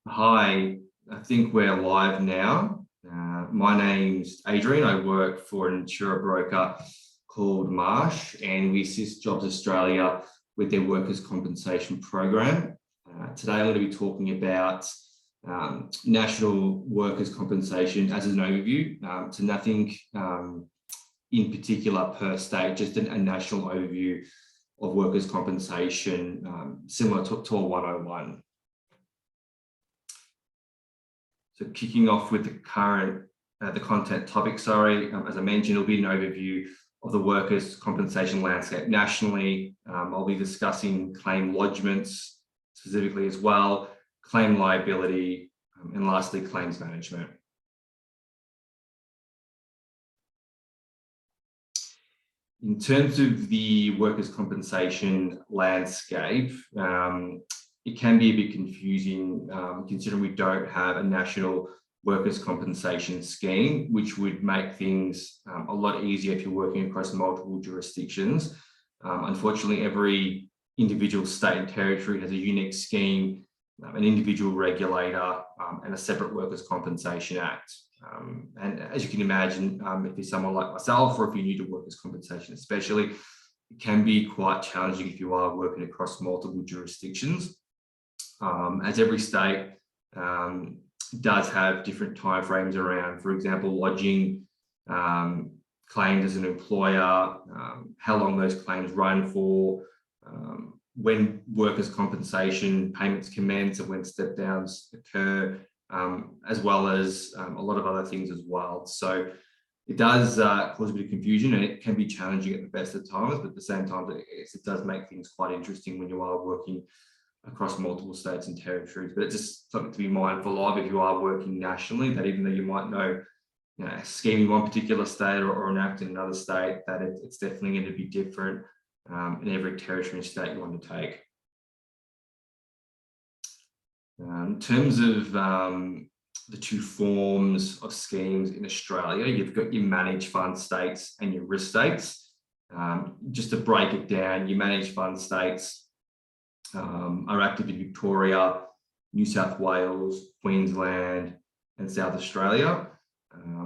Hi, I think we're live now. My name's Adrian. I work for an insurer broker called Marsh, and we assist Jobs Australia with their workers' compensation program. Today, I'm going to be talking about national workers' compensation as an overview. So nothing in particular per state, just a national overview of workers' compensation, similar to a 101. So kicking off with the content topic, as I mentioned, it'll be an overview of the workers' compensation landscape nationally. I'll be discussing claim lodgements specifically as well, claim liability, and lastly, claims management. In terms of the workers' compensation landscape, it can be a bit confusing considering we don't have a national workers' compensation scheme, which would make things a lot easier if you're working across multiple jurisdictions. Unfortunately, every individual state and territory has a unique scheme, an individual regulator, and a separate workers' compensation act. And as you can imagine, if you're someone like myself, or if you're new to workers' compensation especially, it can be quite challenging if you are working across multiple jurisdictions. As every state does have different timeframes around, for example, lodging claims as an employer, how long those claims run for, when workers' compensation payments commence and when step downs occur, as well as a lot of other things as well. So it does cause a bit of confusion, and it can be challenging at the best of times, but at the same time, it does make things quite interesting when you are working across multiple states and territories. But it's just something to be mindful of if you are working nationally, that even though you might know, a scheme in one particular state or an act in another state, that it's definitely going to be different in every territory and state you want to take. In terms of the two forms of schemes in Australia, you've got your managed fund states and your risk states. Just to break it down, your managed fund states are active in Victoria, New South Wales, Queensland, and South Australia,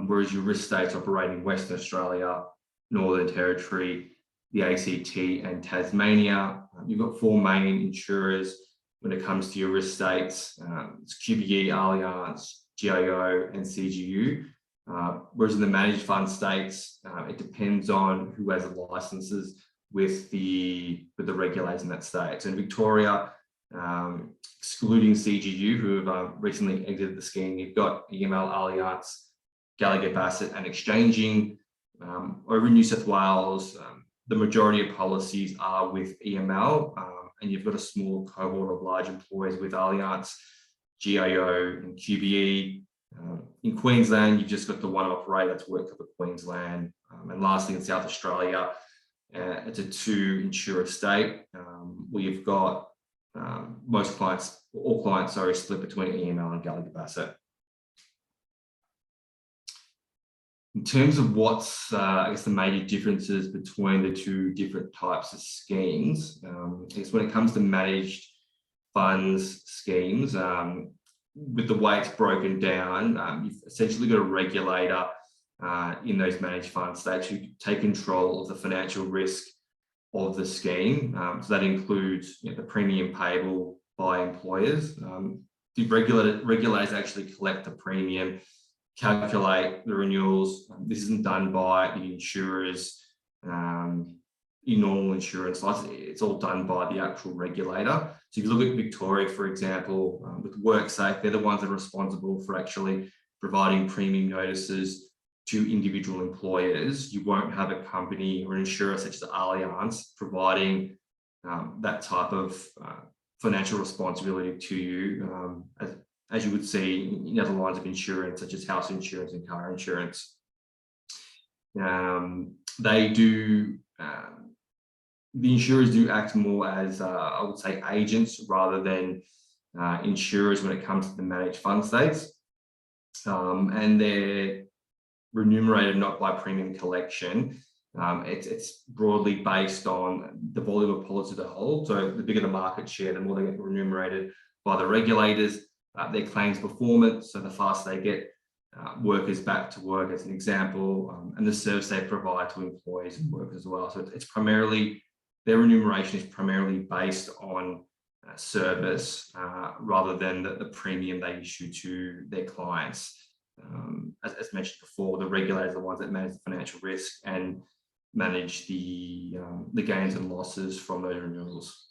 whereas your risk states operate in Western Australia, Northern Territory, the ACT, and Tasmania. You've got four main insurers when it comes to your risk states. It's QBE, Allianz, GIO, and CGU. Whereas in the managed fund states, it depends on who has the licenses with the regulators in that state. So in Victoria, excluding CGU, who have recently exited the scheme, you've got EML, Allianz, Gallagher Bassett, and Exchanging. Over in New South Wales, the majority of policies are with EML, and you've got a small cohort of large employers with Allianz, GIO, and QBE. In Queensland, you've just got the one operator that's WorkCover Queensland. And lastly, in South Australia, it's a two insurer state where you've got all clients split between EML and Gallagher Bassett. In terms of what's, I guess, the major differences between the two different types of schemes, I guess when it comes to managed funds schemes, with the way it's broken down, you've essentially got a regulator in those managed fund states who take control of the financial risk of the scheme. So that includes the premium payable by employers. The regulators actually collect the premium, calculate the renewals. This isn't done by the insurers in normal insurance. It's all done by the actual regulator. So if you look at Victoria, for example, with WorkSafe, they're the ones that are responsible for actually providing premium notices to individual employers. You won't have a company or an insurer such as Allianz providing that type of financial responsibility to you, as you would see in other lines of insurance, such as house insurance and car insurance. The insurers do act more as, I would say, agents rather than insurers when it comes to the managed fund states. And they're remunerated not by premium collection. It's broadly based on the volume of policy they hold. So the bigger the market share, the more they get remunerated by the regulators. their claims performance. So the faster they get workers back to work, as an example, and the service they provide to employees and workers as well. So it's primarily, their remuneration is primarily based on service rather than the premium they issue to their clients. As mentioned before, the regulators are the ones that manage the financial risk and manage the gains and losses from those renewals.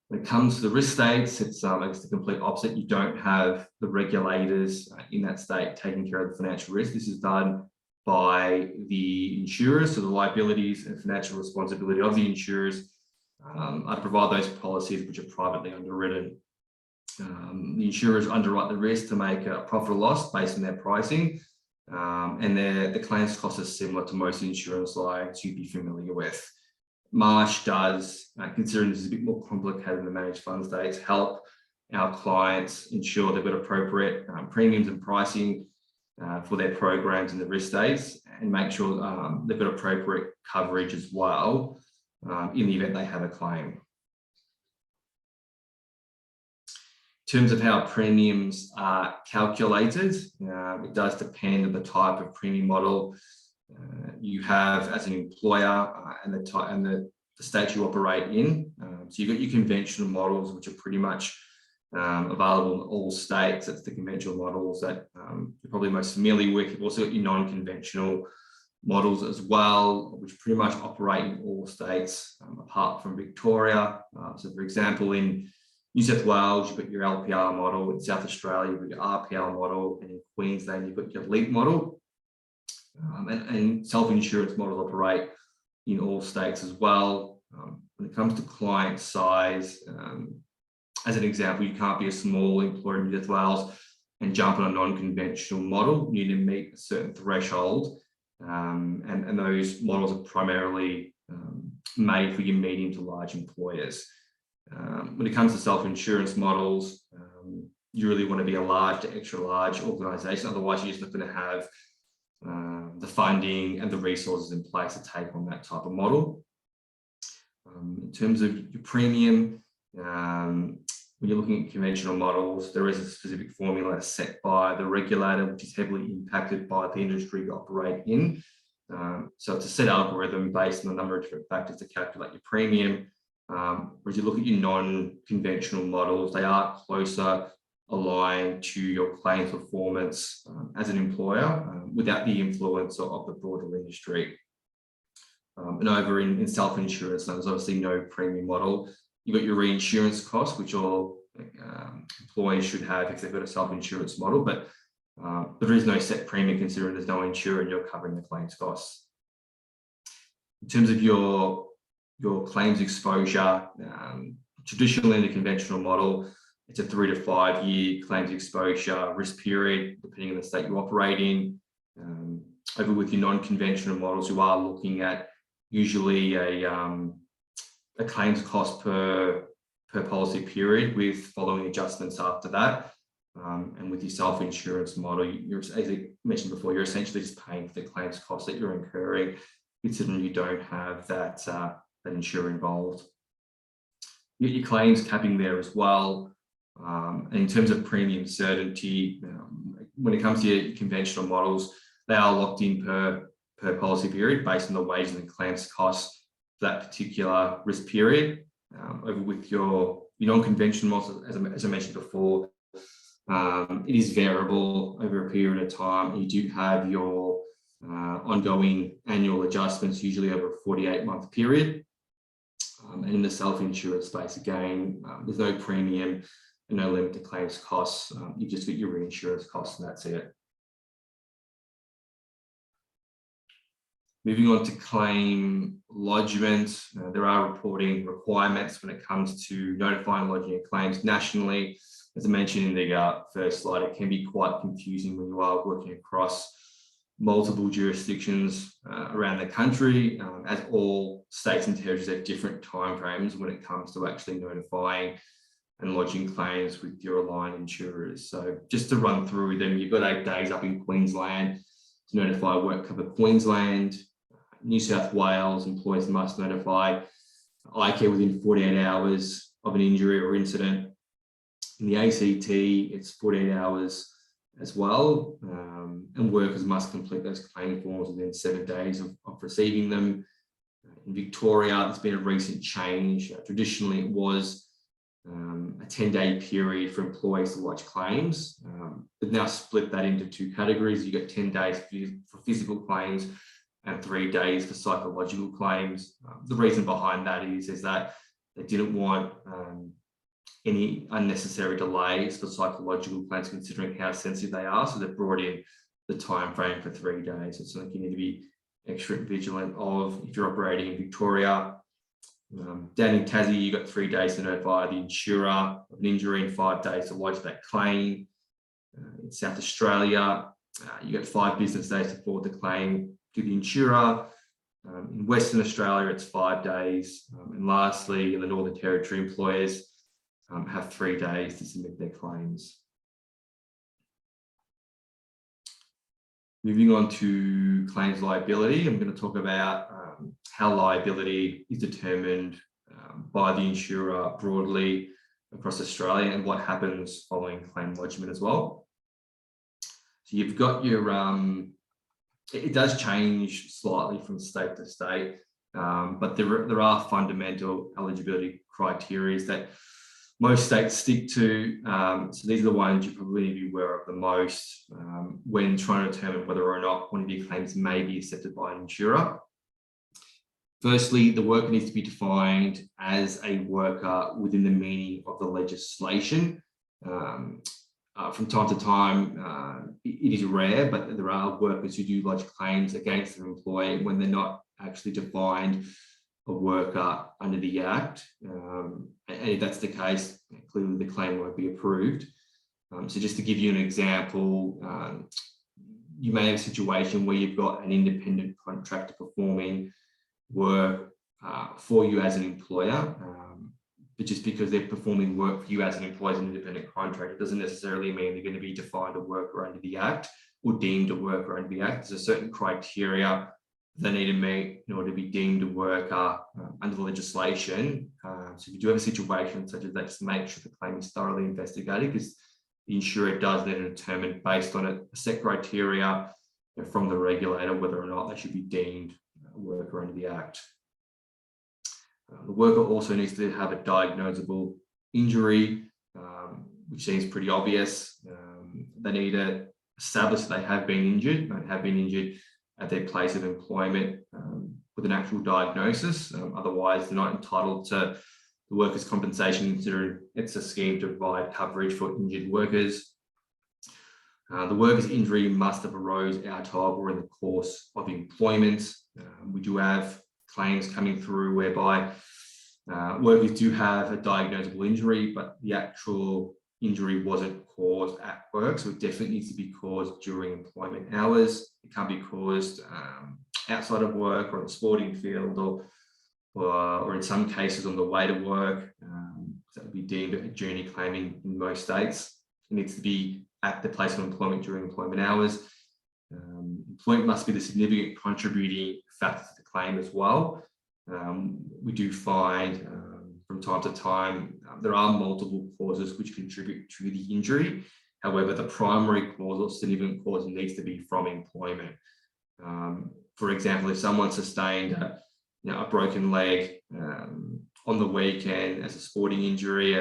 When it comes to the risk states, it's the complete opposite. You don't have the regulators in that state taking care of the financial risk. This is done by the insurers, so the liabilities and financial responsibility of the insurers are to provide those policies which are privately underwritten. The insurers underwrite the risk to make a profit or loss based on their pricing, and the claims cost is similar to most insurance lines you'd be familiar with. Marsh does, considering this is a bit more complicated than the managed fund states, help our clients ensure they've got appropriate premiums and pricing for their programs in the risk states, and make sure they've got appropriate coverage as well in the event they have a claim. In terms of how premiums are calculated, it does depend on the type of premium model you have as an employer and the state you operate in. So you've got your conventional models, which are pretty much available in all states. That's the conventional models that you're probably most familiar with. You've also got your non-conventional models as well, which pretty much operate in all states apart from Victoria. So for example, in New South Wales, you've got your LPR model. In South Australia, you've got your RPL model. And in Queensland, you've got your LEAP model. And self-insurance models operate in all states as well. When it comes to client size, as an example, you can't be a small employer in New South Wales and jump on a non-conventional model. You need to meet a certain threshold. And those models are primarily made for your medium to large employers. When it comes to self-insurance models, you really want to be a large to extra large organisation. Otherwise, you're just not going to have the funding and the resources in place to take on that type of model. In terms of your premium, when you're looking at conventional models, there is a specific formula set by the regulator, which is heavily impacted by the industry you operate in. So it's a set algorithm based on a number of different factors to calculate your premium. Whereas you look at your non-conventional models, they are closer aligned to your claims performance as an employer without the influence of the broader industry. And over in self-insurance, there's obviously no premium model. You've got your reinsurance costs, which all employees should have if they've got a self-insurance model, but there is no set premium considering there's no insurer and you're covering the claims costs. In terms of your claims exposure, traditionally in the conventional model, it's a 3 to 5 year claims exposure risk period, depending on the state you operate in. Over with your non-conventional models, you are looking at usually a claims cost per policy period with following adjustments after that. And with your self-insurance model, as I mentioned before, you're essentially just paying for the claims costs that you're incurring, considering you don't have that insurer involved. You get your claims capping there as well. And in terms of premium certainty, when it comes to your conventional models, they are locked in per policy period based on the wages and claims costs for that particular risk period. Over with your non-conventional models, as I mentioned before, it is variable over a period of time. You do have your ongoing annual adjustments, usually over a 48-month period. And in the self-insurance space, again, there's no premium and no limit to claims costs. You just get your reinsurance costs and that's it. Moving on to claim lodgement, there are reporting requirements when it comes to notifying lodging of claims nationally. As I mentioned in the first slide, it can be quite confusing when you are working across multiple jurisdictions around the country, as all states and territories have different timeframes when it comes to actually notifying and lodging claims with your aligned insurers. So just to run through them, you've got 8 days up in Queensland to notify WorkCover Queensland. New South Wales employers must notify iCare within 48 hours of an injury or incident. In the ACT, it's 48 hours as well, and workers must complete those claim forms within 7 days of receiving them. In Victoria, there's been a recent change. Traditionally, it was a 10-day period for employees to lodge claims. They've now split that into 2 categories. You've got 10 days for physical claims and 3 days for psychological claims. The reason behind that is that they didn't want any unnecessary delays for psychological claims, considering how sensitive they are. So they've brought in the time frame for 3 days. It's something you need to be extra vigilant of if you're operating in Victoria. Down in Tassie, you've got 3 days to notify the insurer of an injury and 5 days to lodge that claim. In South Australia, you've got 5 business days to forward the claim to the insurer. In Western Australia, it's 5 days. And lastly, in the Northern Territory, employers have 3 days to submit their claims. Moving on to claims liability, I'm going to talk about how liability is determined by the insurer broadly across Australia and what happens following claim lodgement as well. So you've got your, it does change slightly from state to state, but there are fundamental eligibility criteria that most states stick to. So these are the ones you probably need to be aware of the most when trying to determine whether or not one of your claims may be accepted by an insurer. Firstly, the worker needs to be defined as a worker within the meaning of the legislation. From time to time, it is rare, but there are workers who do lodge claims against their employer when they're not actually defined a worker under the Act. And if that's the case, clearly the claim won't be approved. So just to give you an example, you may have a situation where you've got an independent contractor performing work for you as an employer, but just because they're performing work for you as an employer as an independent contractor doesn't necessarily mean they're going to be defined a worker under the Act or deemed a worker under the Act. There's a certain criteria they need to meet in order to be deemed a worker under the legislation. So if you do have a situation such as that, just make sure the claim is thoroughly investigated, because the insurer does then determine based on a set criteria from the regulator whether or not they should be deemed a worker under the Act. The worker also needs to have a diagnosable injury, which seems pretty obvious. They need to establish that they have been injured and have been injured at their place of employment with an actual diagnosis. Otherwise, they're not entitled to the workers' compensation, considering it's a scheme to provide coverage for injured workers. The worker's injury must have arose out of or in the course of employment. We do have claims coming through whereby workers do have a diagnosable injury, but the actual injury wasn't caused at work. So it definitely needs to be caused during employment hours. It can't be caused outside of work or in the sporting field or in some cases on the way to work. That would be deemed a journey claim in most states. It needs to be at the place of employment during employment hours. Employment must be the significant contributing factor to the claim as well. We do find from time to time there are multiple causes which contribute to the injury. However, the primary cause or significant cause needs to be from employment. For example, if someone sustained a broken leg on the weekend as a sporting injury,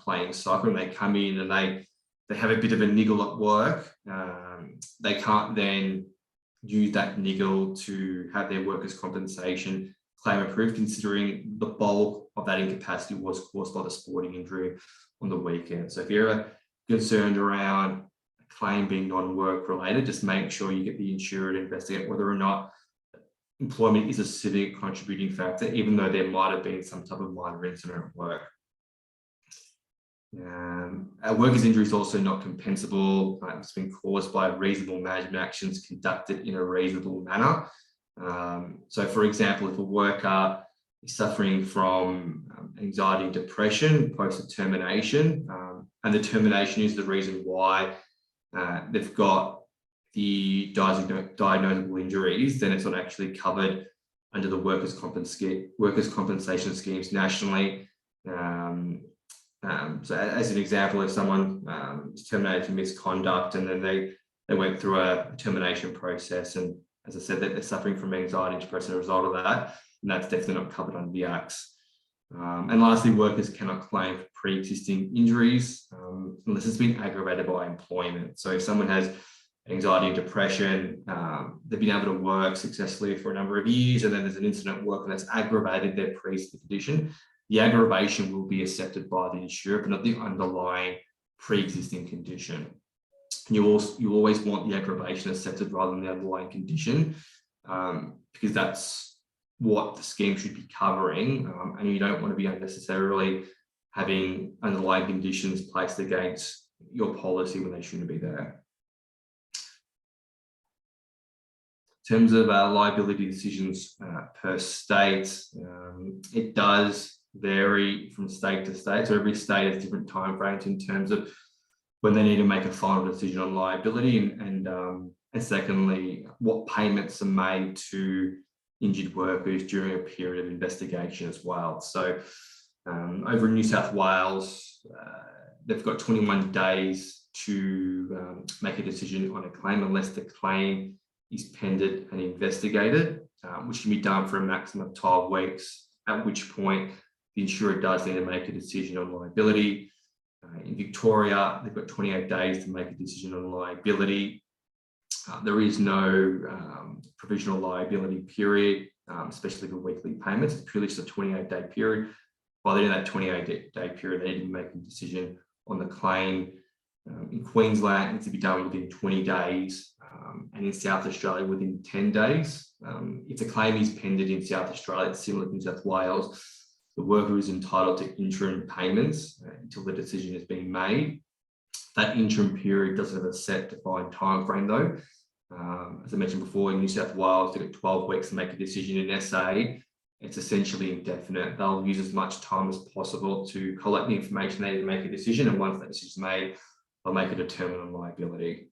playing soccer, and they come in and they have a bit of a niggle at work, they can't then use that niggle to have their workers' compensation claim approved, considering the bulk of that incapacity was caused by the sporting injury on the weekend. So if you're concerned around a claim being non-work related, just make sure you get the insurer to investigate whether or not employment is a significant contributing factor, even though there might have been some type of minor incident at work. A worker's injury is also not compensable. It's been caused by reasonable management actions conducted in a reasonable manner. So, for example, if a worker is suffering from anxiety and depression post a termination, and the termination is the reason why they've got the diagnosable injuries, then it's not actually covered under the workers' compensation schemes nationally. So as an example, if someone is terminated for misconduct and then they went through a termination process, and as I said, that they're suffering from anxiety and depression as a result of that, and that's definitely not covered under the Acts. And lastly, workers cannot claim for pre-existing injuries unless it's been aggravated by employment. So if someone has anxiety and depression, they've been able to work successfully for a number of years, and then there's an incident at work that's aggravated their pre-existing condition, the aggravation will be accepted by the insurer, but not the underlying pre-existing condition. You always want the aggravation accepted rather than the underlying condition, because that's what the scheme should be covering, and you don't want to be unnecessarily having underlying conditions placed against your policy when they shouldn't be there. In terms of liability decisions per state, it does vary from state to state. So every state has different timeframes in terms of when they need to make a final decision on liability, and secondly, what payments are made to injured workers during a period of investigation as well. So over in New South Wales, they've got 21 days to make a decision on a claim unless the claim is pended and investigated, which can be done for a maximum of 12 weeks, at which point the insurer does need to make a decision on liability. In Victoria, they've got 28 days to make a decision on liability. There is no provisional liability period, especially for weekly payments. It's purely just a 28-day period. By the end of that 28-day period, they need to make a decision on the claim. In Queensland, it needs to be done within 20 days, and in South Australia within 10 days. If the claim is pending in South Australia, it's similar to New South Wales, the worker is entitled to interim payments until the decision has been made. That interim period doesn't have a set defined time frame though. As I mentioned before, in New South Wales, they've got 12 weeks to make a decision. In SA, it's essentially indefinite. They'll use as much time as possible to collect the information they need to make a decision, and once that decision is made, they'll make a determinant on liability.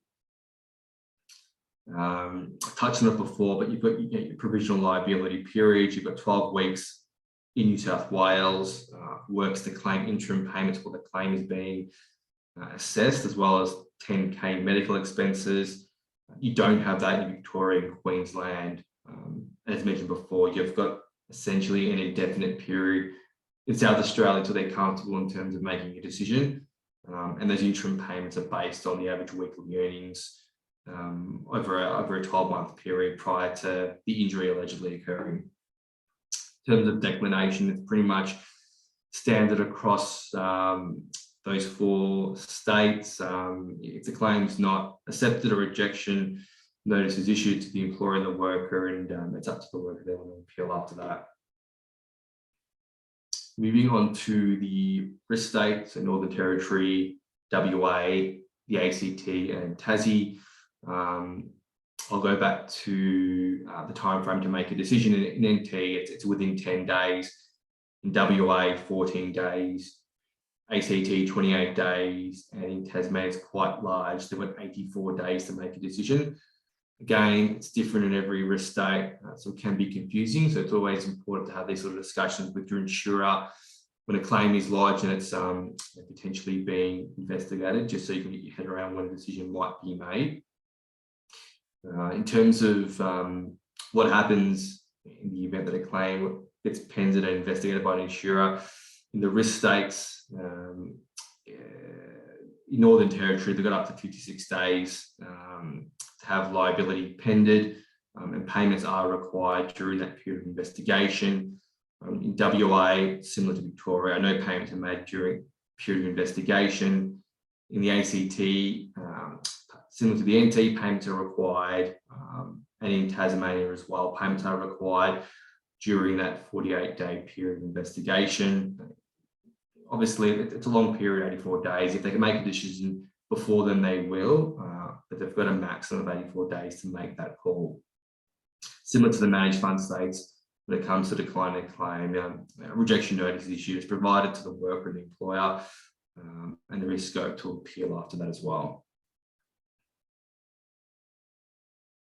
I touched on it before, but you've got your provisional liability period. You've got 12 weeks in New South Wales, works to claim interim payments while the claim is being assessed, as well as 10K medical expenses. You don't have that in Victoria and Queensland. As mentioned before, you've got essentially an indefinite period in South Australia until they're comfortable in terms of making a decision. And those interim payments are based on the average weekly earnings over a 12-month period prior to the injury allegedly occurring. In terms of declination, it's pretty much standard across those 4 states. If the claim is not accepted, or rejection notice is issued to the employer and the worker, and it's up to the worker they want to appeal after that. Moving on to the risk states, so Northern Territory, WA, the ACT and Tassie. I'll go back to the time frame to make a decision. In NT, it's within 10 days. In WA, 14 days. ACT, 28 days. And in Tasmania, it's quite large. They've got 84 days to make a decision. Again, it's different in every risk state, so it can be confusing. So it's always important to have these sort of discussions with your insurer when a claim is lodged and it's potentially being investigated, just so you can get your head around when a decision might be made. In terms of what happens in the event that a claim gets pended and investigated by an insurer, in the risk states, in Northern Territory, they've got up to 56 days to have liability pended, and payments are required during that period of investigation. In WA, similar to Victoria, no payments are made during period of investigation. In the ACT, similar to the NT, payments are required, and in Tasmania as well, payments are required during that 48-day period of investigation. Obviously, it's a long period, 84 days. If they can make a decision before then, they will, but they've got a maximum of 84 days to make that call. Similar to the managed fund states, when it comes to declining a claim, a rejection notice is issued. It's provided to the worker and the employer, and there is scope to appeal after that as well.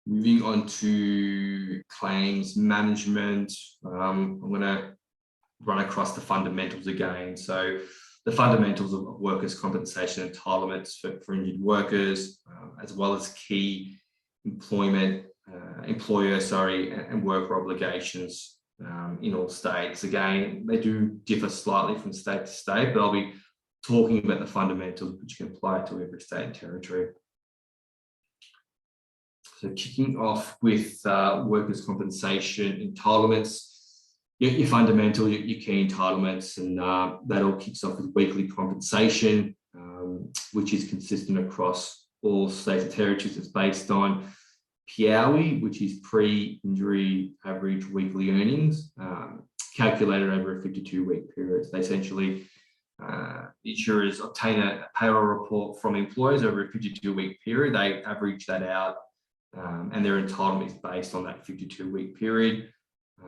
Moving on to claims management, I'm going to run across the fundamentals again. So the fundamentals of workers' compensation entitlements for injured workers, as well as key employer and worker obligations in all states. Again, they do differ slightly from state to state, but I'll be talking about the fundamentals which can apply to every state and territory. So kicking off with workers' compensation entitlements, your fundamental, your key entitlements, and that all kicks off with weekly compensation, which is consistent across all states and territories. It's based on PIAWI, which is pre-injury average weekly earnings, calculated over a 52-week period. So essentially, insurers obtain a payroll report from employers over a 52-week period. They average that out, and their entitlement is based on that 52-week period,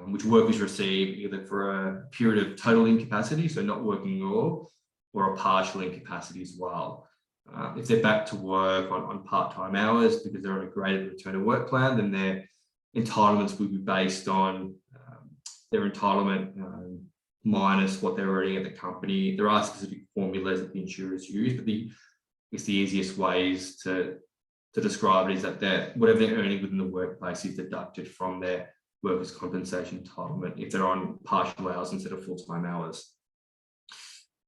which workers receive either for a period of total incapacity, so not working at all, or a partial incapacity as well. If they're back to work on part-time hours because they're on a graded return to work plan, then their entitlements will be based on their entitlement minus what they're earning at the company. There are specific formulas that the insurers use, but it's the easiest ways to describe it is that whatever they're earning within the workplace is deducted from their workers' compensation entitlement if they're on partial hours instead of full-time hours.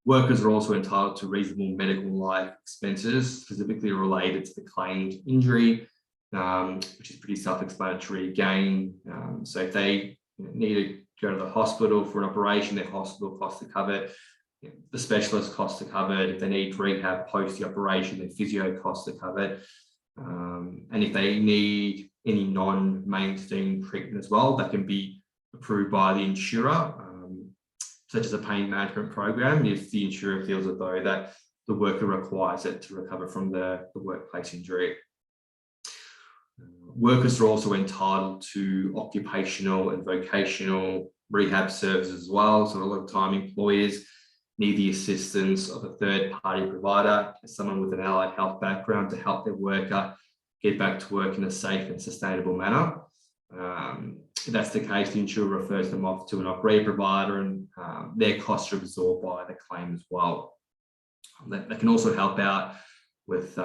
Workers are also entitled to reasonable medical life expenses specifically related to the claimed injury, which is pretty self-explanatory again. So if they need to go to the hospital for an operation, their hospital costs are covered, the specialist costs are covered. If they need rehab post the operation, their physio costs are covered. And if they need any non-mainstream treatment as well, that can be approved by the insurer, such as a pain management program, if the insurer feels as though that the worker requires it to recover from the workplace injury. Workers are also entitled to occupational and vocational rehab services as well. So a lot of time employers need the assistance of a third-party provider, someone with an allied health background, to help their worker get back to work in a safe and sustainable manner. If that's the case, the insurer refers them off to an OPRE provider, and their costs are absorbed by the claim as well. They can also help out with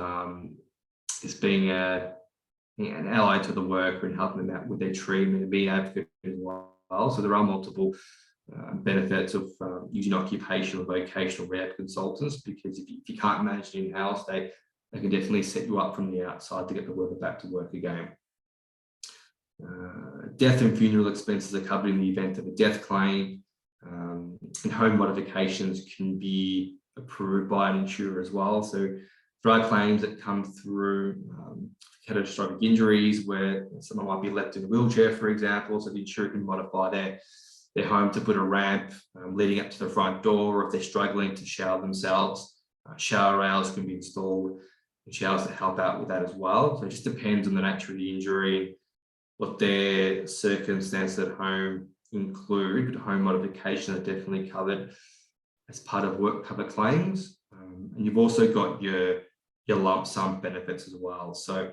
this being an ally to the worker and helping them out with their treatment and being advocate as well. So there are multiple benefits of using occupational and vocational rehab consultants, because if you can't manage it in-house, they can definitely set you up from the outside to get the worker back to work again. Death and funeral expenses are covered in the event of a death claim, and home modifications can be approved by an insurer as well. So there are claims that come through catastrophic injuries where someone might be left in a wheelchair, for example, so the insurer can modify their home to put a ramp leading up to the front door, or if they're struggling to shower themselves, shower rails can be installed and showers that help out with that as well. So it just depends on the nature of the injury, what their circumstances at home include, but home modification are definitely covered as part of work cover claims. And you've also got your lump sum benefits as well. So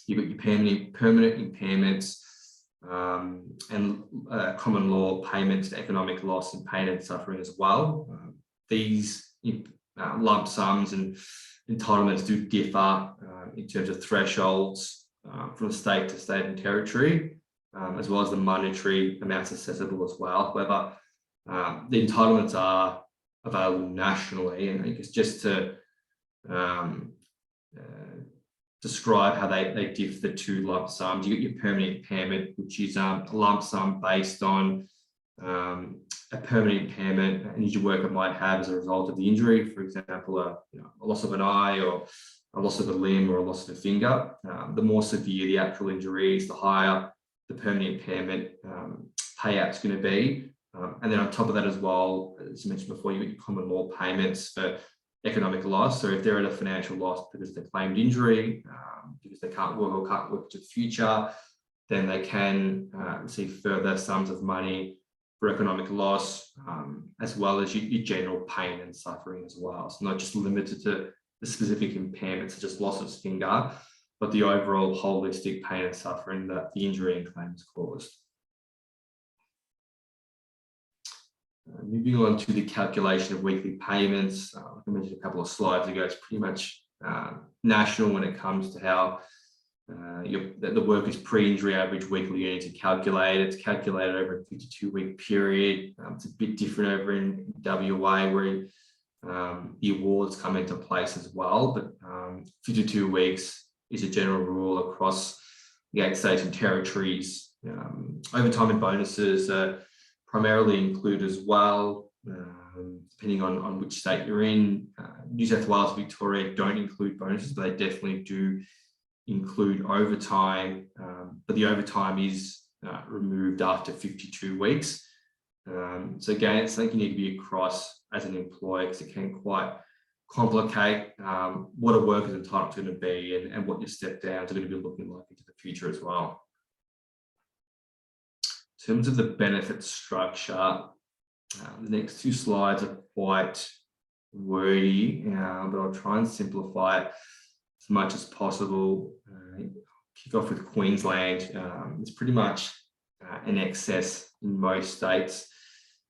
you've got your permanent impairments and common law payments to economic loss and pain and suffering as well. These lump sums and entitlements do differ in terms of thresholds from state to state and territory, as well as the monetary amounts accessible as well. However, the entitlements are available nationally, and I guess just to describe how they differ, the two lump sums. You get your permanent impairment, which is a lump sum based on a permanent impairment an injured worker might have as a result of the injury, for example, a loss of an eye, or a loss of a limb, or a loss of a finger. The more severe the actual injury is, the higher the permanent impairment payout's going to be. And then on top of that as well, as I mentioned before, you get your common law payments for economic loss. So if they're at a financial loss because of the claimed injury, because they can't work or can't work to the future, then they can receive further sums of money for economic loss, as well as your general pain and suffering as well. So not just limited to the specific impairments such as loss of finger, but the overall holistic pain and suffering that the injury and claim has caused. Moving on to the calculation of weekly payments, like I mentioned a couple of slides ago, it's pretty much national when it comes to how the worker's pre-injury average weekly earnings are calculated. It's calculated over a 52-week period. It's a bit different over in WA, where the awards come into place as well, but 52 weeks is a general rule across the 8 states and territories. Overtime and bonuses are primarily include as well, depending on which state you're in. New South Wales and Victoria don't include bonuses, but they definitely do include overtime, but the overtime is removed after 52 weeks. So again, it's something you need to be across as an employer, because it can quite complicate what a worker's entitlement is going to be and what your step downs are going to be looking like into the future as well. In terms of the benefit structure, the next 2 slides are quite wordy, but I'll try and simplify it as much as possible. Kick off with Queensland. It's pretty much in excess in most states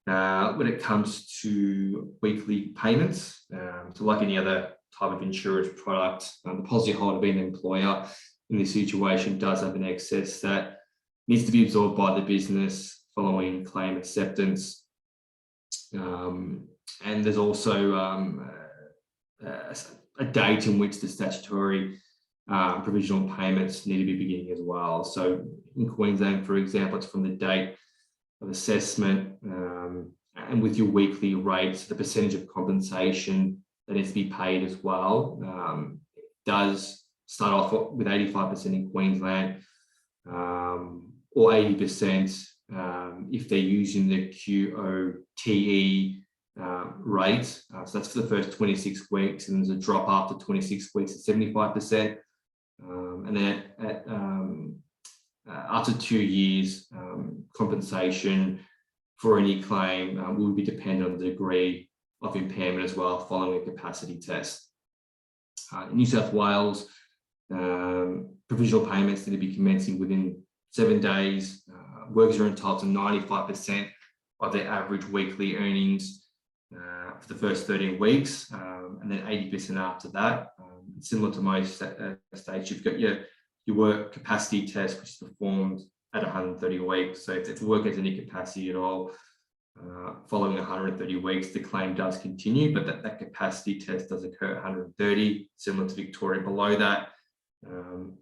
when it comes to weekly payments. So like any other type of insurance product, the policyholder being an employer in this situation does have an excess that needs to be absorbed by the business following claim acceptance. And there's also a date in which the statutory provisional payments need to be beginning as well. So in Queensland, for example, it's from the date of assessment, and with your weekly rates, the percentage of compensation that needs to be paid as well does start off with 85% in Queensland, or 80% if they're using the QOTE rate. So that's for the first 26 weeks, and there's a drop after 26 weeks at 75%. And then after 2 years, compensation for any claim will be dependent on the degree of impairment as well, following a capacity test. In New South Wales, provisional payments need to be commencing within 7 days. Workers are entitled to 95% of their average weekly earnings for the first 13 weeks, and then 80% after that. Similar to most states, you've got your work capacity test, which is performed at 130 weeks. So if the worker has any capacity at all, following 130 weeks, the claim does continue, but that capacity test does occur at 130, similar to Victoria. Below that,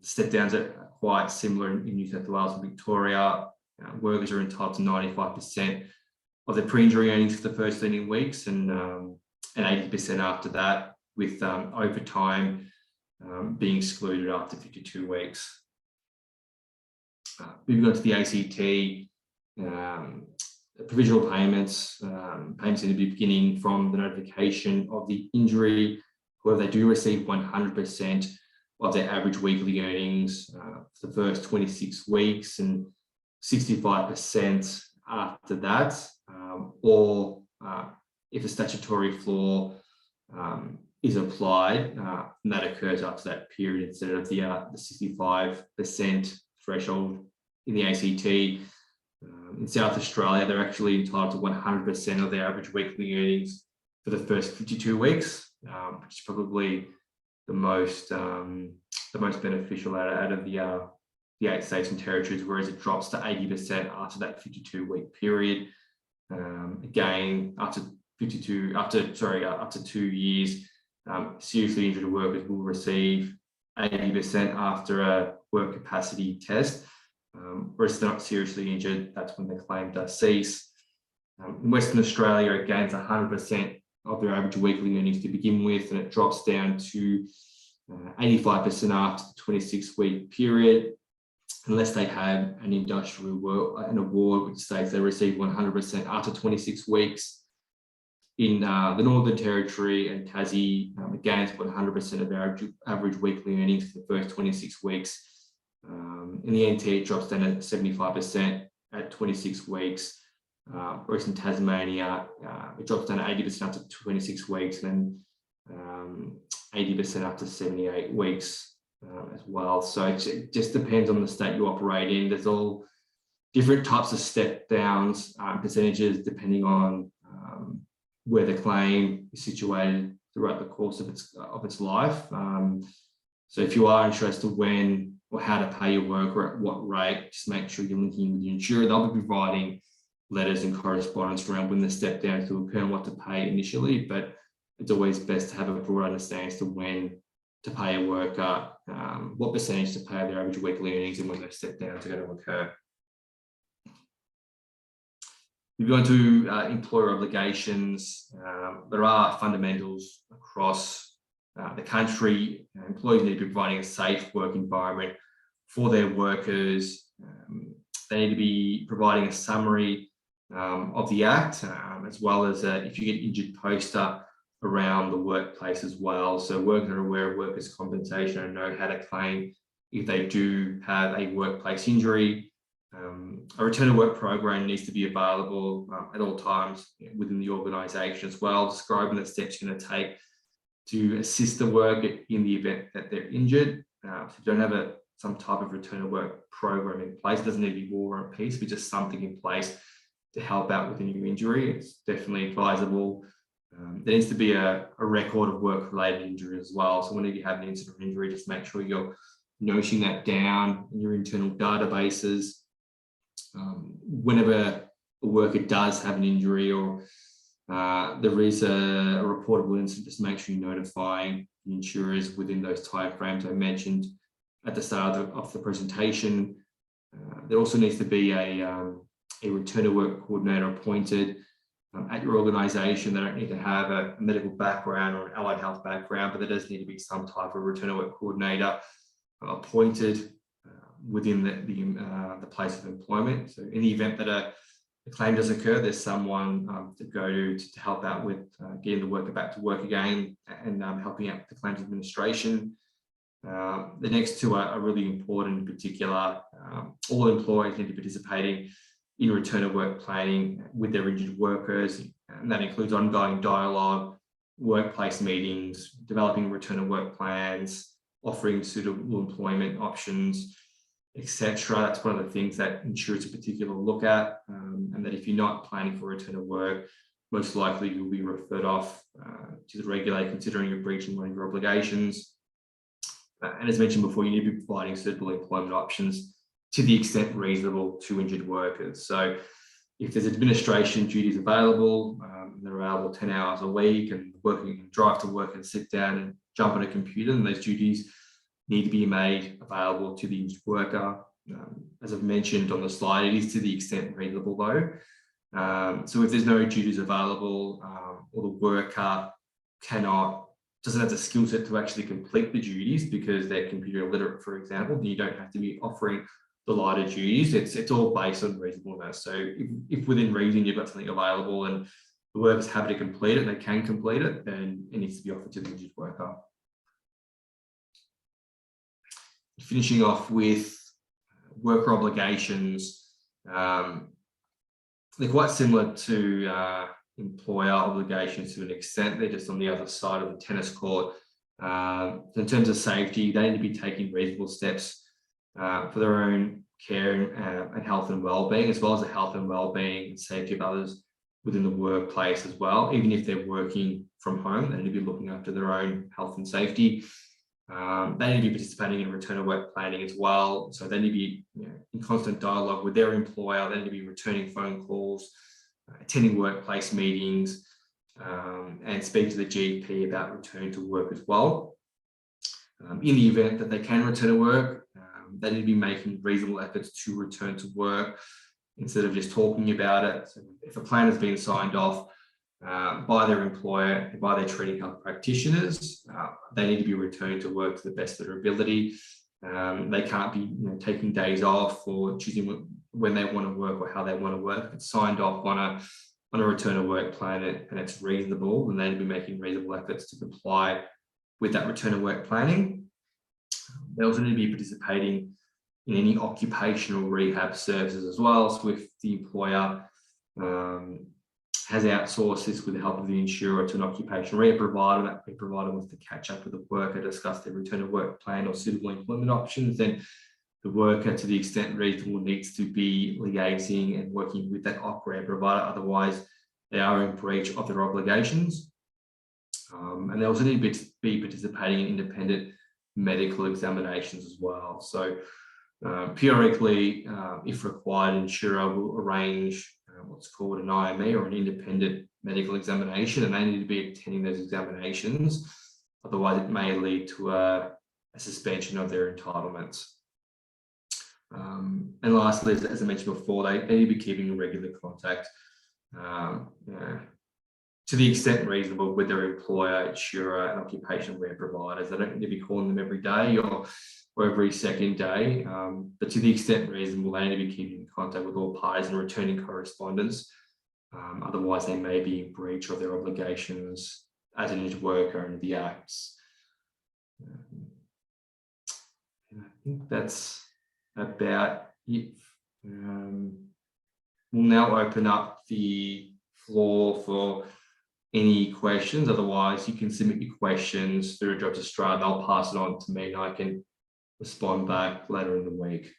step downs are quite similar in New South Wales and Victoria. Workers are entitled to 95% of their pre-injury earnings for the first 13 weeks, and 80% after that, with overtime being excluded after 52 weeks. Moving on to the ACT, provisional payments. Payments need to be beginning from the notification of the injury. However, they do receive 100% of their average weekly earnings for the first 26 weeks and 65% after that, or if a statutory flaw is applied, and that occurs up to that period instead of the 65% threshold in the ACT. In South Australia, they're actually entitled to 100% of their average weekly earnings for the first 52 weeks, which is probably the most beneficial out of the 8 states and territories, whereas it drops to 80% after that 52-week period. Again, after 2 years, seriously injured workers will receive 80% after a work capacity test. Whereas if they're not seriously injured, that's when the claim does cease. In Western Australia, again, it's 100% of their average weekly earnings to begin with, and it drops down to 85% after the 26-week period, unless they have an award which states they receive 100% after 26 weeks. In the Northern Territory and Tassie, again, it's 100% of their average weekly earnings for the first 26 weeks. In the NT, it drops down to 75% at 26 weeks. Whereas in Tasmania, it drops down to 80% after 26 weeks, and then 80% after 78 weeks as well. So it just depends on the state you operate in. There's all different types of step downs, percentages, depending on where the claim is situated throughout the course of its life. So if you are interested as to when or how to pay your worker at what rate, just make sure you're linking with your insurer. They'll be providing letters and correspondence around when the step down to occur and what to pay initially, but it's always best to have a broad understanding as to when to pay a worker, what percentage to pay of their average weekly earnings, and when those step downs are going to occur. If you go into employer obligations, there are fundamentals across the country. Employees need to be providing a safe work environment for their workers. They need to be providing a summary of the Act, as well as if you get injured poster around the workplace as well. So workers are aware of workers' compensation and know how to claim if they do have a workplace injury. A return to work program needs to be available at all times within the organisation as well, describing the steps you're going to take to assist the worker in the event that they're injured. If you don't have some type of return to work program in place, it doesn't need to be war and peace, but just something in place to help out with a new injury. It's definitely advisable. There needs to be a record of work-related injury as well. So whenever you have an incident or injury, just make sure you're noting that down in your internal databases. Whenever a worker does have an injury or there is a reportable incident, just make sure you notify the insurers within those timeframes I mentioned at the start of the presentation. There also needs to be a return to work coordinator appointed at your organisation. They don't need to have a medical background or an allied health background, but there does need to be some type of return to work coordinator appointed within the place of employment. So in the event that a claim does occur, there's someone to go to help out with getting the worker back to work again and helping out with the claims administration. The next two are really important in particular. All employees need to be participating in return to work planning with their injured workers, and that includes ongoing dialogue, workplace meetings, developing return to work plans, offering suitable employment options, etc. That's one of the things that insurers in particular look at, and that if you're not planning for return to work, most likely you'll be referred off to the regulator considering you're breaching one of your obligations. And as mentioned before, you need to be providing suitable employment options to the extent reasonable to injured workers. So if there's administration duties available, they're available 10 hours a week, and working can drive to work and sit down and jump on a computer, and those duties need to be made available to the injured worker. As I've mentioned on the slide, it is to the extent reasonable though. So if there's no duties available, or the worker doesn't have the skill set to actually complete the duties because they're computer illiterate, for example, then you don't have to be offering the lighter duties. It's all based on reasonableness. So if within reason you've got something available and the worker's happy to complete it, they can complete it, then it needs to be offered to the injured worker. Finishing off with worker obligations, they're quite similar to employer obligations to an extent. They're just on the other side of the tennis court. In terms of safety, they need to be taking reasonable steps for their own care and health and well-being, as well as the health and well-being and safety of others within the workplace as well. Even if they're working from home, they need to be looking after their own health and safety. They need to be participating in return to work planning as well. So they need to be in constant dialogue with their employer. They need to be returning phone calls, attending workplace meetings, and speak to the GP about return to work as well. In the event that they can return to work, they need to be making reasonable efforts to return to work instead of just talking about it. So if a plan has been signed off by their employer and by their treating health practitioners, they need to be returning to work to the best of their ability. They can't be taking days off or choosing when they want to work or how they want to work. If it's signed off on a return to work plan and it's reasonable, then they need to be making reasonable efforts to comply with that return to work planning. They also need to be participating in any occupational rehab services as well. So if the employer has outsourced this with the help of the insurer to an occupational rehab provider, that the provider wants to catch up with the worker, discuss their return to work plan or suitable employment options, then the worker, to the extent reasonable, needs to be liaising and working with that OC rehab provider. Otherwise, they are in breach of their obligations. And they also need to be participating in independent medical examinations as well. So periodically, if required, insurer will arrange what's called an IME, or an independent medical examination, and they need to be attending those examinations. Otherwise, it may lead to a suspension of their entitlements. And lastly, as I mentioned before, they need to be keeping in regular contact, to the extent reasonable, with their employer, insurer, and occupational care providers. They don't need to be calling them every day or every second day, but to the extent reasonable, they need to be keeping in contact with all parties and returning correspondence. Otherwise, they may be in breach of their obligations as an injured worker under the Acts. I think that's about it. We'll now open up the floor for any questions. Otherwise, you can submit your questions through Jobs Australia, and I'll pass it on to me, and I can respond back later in the week.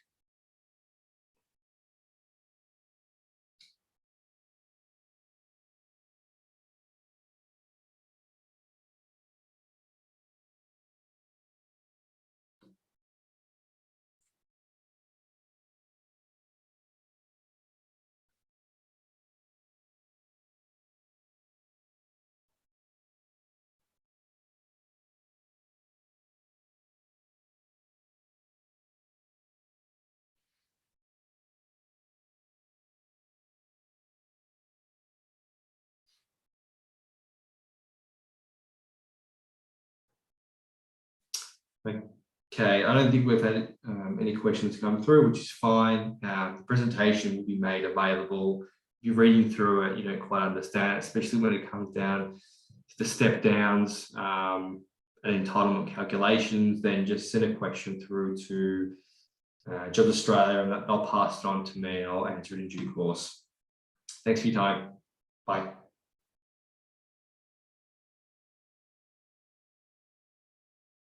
Okay, I don't think we've had any questions come through, which is fine. The presentation will be made available. If you're reading through it, you don't quite understand, especially when it comes down to the step downs and entitlement calculations, then just send a question through to Jobs Australia, and they'll pass it on to me, and I'll answer it in due course. Thanks for your time. Bye.